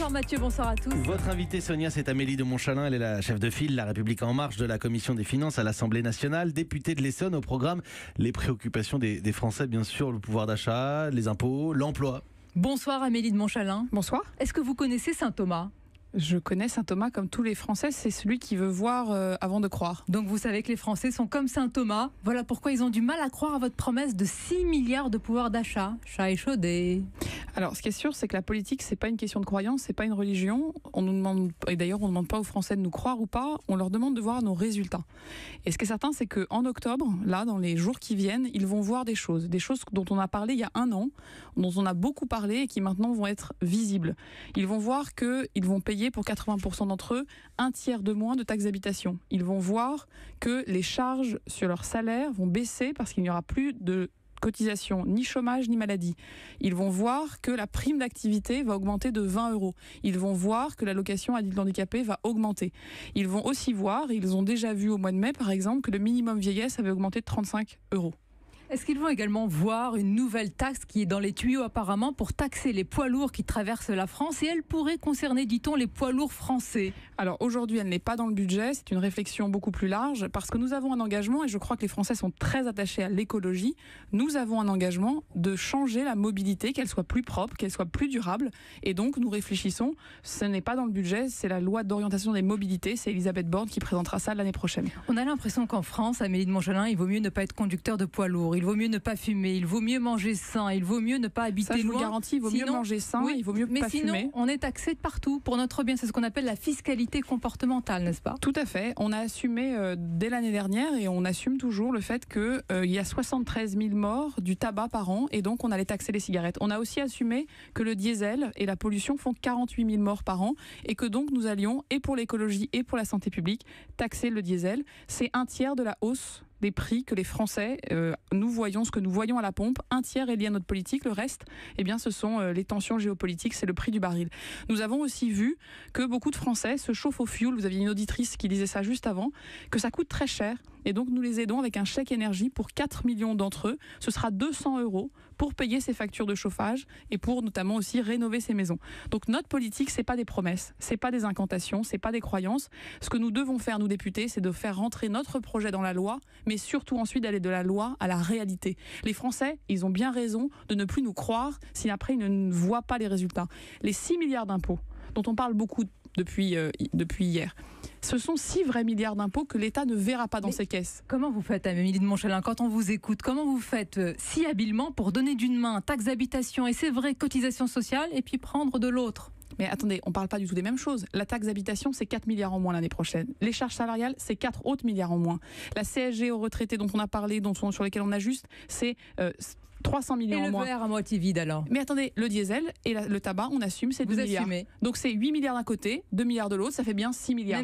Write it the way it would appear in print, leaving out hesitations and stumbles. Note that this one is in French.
Bonsoir Mathieu, bonsoir à tous. Votre invitée Sonia, c'est Amélie de Montchalin. Elle est la chef de file La République En Marche de la Commission des Finances à l'Assemblée nationale. Députée de l'Essonne, au programme les préoccupations des Français, bien sûr, le pouvoir d'achat, les impôts, l'emploi. Bonsoir Amélie de Montchalin. Bonsoir. Est-ce que vous connaissez Saint Thomas ? Je connais Saint Thomas comme tous les Français, c'est celui qui veut voir avant de croire. Donc vous savez que les Français sont comme Saint Thomas. Voilà pourquoi ils ont du mal à croire à votre promesse de 6 milliards de pouvoir d'achat. Chat échaudé. Alors, ce qui est sûr, c'est que la politique, c'est pas une question de croyance, c'est pas une religion. On nous demande, et d'ailleurs, on ne demande pas aux Français de nous croire ou pas, on leur demande de voir nos résultats. Et ce qui est certain, c'est qu'en octobre, là, dans les jours qui viennent, ils vont voir des choses dont on a parlé il y a un an, dont on a beaucoup parlé et qui maintenant vont être visibles. Ils vont voir qu'ils vont payer pour 80% d'entre eux un tiers de moins de taxes d'habitation. Ils vont voir que les charges sur leur salaire vont baisser parce qu'il n'y aura plus de cotisation, ni chômage, ni maladie. Ils vont voir que la prime d'activité va augmenter de 20 €. Ils vont voir que l'allocation adulte handicapé va augmenter. Ils vont aussi voir, et ils ont déjà vu au mois de mai par exemple, que le minimum vieillesse avait augmenté de 35 €. Est-ce qu'ils vont également voir une nouvelle taxe qui est dans les tuyaux apparemment pour taxer les poids lourds qui traversent la France et elle pourrait concerner, dit-on, les poids lourds français? Alors aujourd'hui, elle n'est pas dans le budget, c'est une réflexion beaucoup plus large parce que nous avons un engagement et je crois que les Français sont très attachés à l'écologie. Nous avons un engagement de changer la mobilité, qu'elle soit plus propre, qu'elle soit plus durable et donc nous réfléchissons, ce n'est pas dans le budget, c'est la loi d'orientation des mobilités, c'est Elisabeth Borne qui présentera ça l'année prochaine. On a l'impression qu'en France, Amélie de Montchalin, il vaut mieux ne pas être conducteur de poids lourd. Il vaut mieux ne pas fumer, il vaut mieux manger sain, il vaut mieux ne pas habiter loin. Ça, je vous garantis, il vaut mieux manger sain, oui, il vaut mieux pas fumer. Mais sinon, on est taxé de partout pour notre bien. C'est ce qu'on appelle la fiscalité comportementale, n'est-ce pas? Tout à fait. On a assumé dès l'année dernière et on assume toujours le fait qu'il y a 73 000 morts du tabac par an et donc on allait taxer les cigarettes. On a aussi assumé que le diesel et la pollution font 48 000 morts par an et que donc nous allions, et pour l'écologie et pour la santé publique, taxer le diesel. C'est un tiers de la hausse des prix que les Français, nous voyons, ce que nous voyons à la pompe, un tiers est lié à notre politique, le reste, eh bien, ce sont les tensions géopolitiques, c'est le prix du baril. Nous avons aussi vu que beaucoup de Français se chauffent au fioul, vous aviez une auditrice qui disait ça juste avant, que ça coûte très cher, et donc nous les aidons avec un chèque énergie pour 4 millions d'entre eux, ce sera 200 € pour payer ces factures de chauffage et pour notamment aussi rénover ces maisons. Donc notre politique, c'est pas des promesses, c'est pas des incantations, c'est pas des croyances. Ce que nous devons faire, nous députés, c'est de faire rentrer notre projet dans la loi, mais surtout ensuite d'aller de la loi à la réalité. Les Français, ils ont bien raison de ne plus nous croire si après ils ne voient pas les résultats. Les 6 milliards d'impôts dont on parle beaucoup depuis hier, ce sont 6 vrais milliards d'impôts que l'État ne verra pas dans ses caisses. Comment vous faites, Amélie de Montchalin, quand on vous écoute, comment vous faites si habilement pour donner d'une main taxe d'habitation et c'est vrai cotisation sociale et puis prendre de l'autre? Mais attendez, on ne parle pas du tout des mêmes choses. La taxe d'habitation, c'est 4 milliards en moins l'année prochaine. Les charges salariales, c'est 4 autres milliards en moins. La CSG aux retraités dont on a parlé, sur lesquels on ajuste, c'est 300 millions en moins. Et le verre à moitié vide alors? Mais attendez, le diesel et le tabac, on assume, c'est 2 milliards. Assumez. Donc c'est 8 milliards d'un côté, 2 milliards de l'autre, ça fait bien 6 milliards.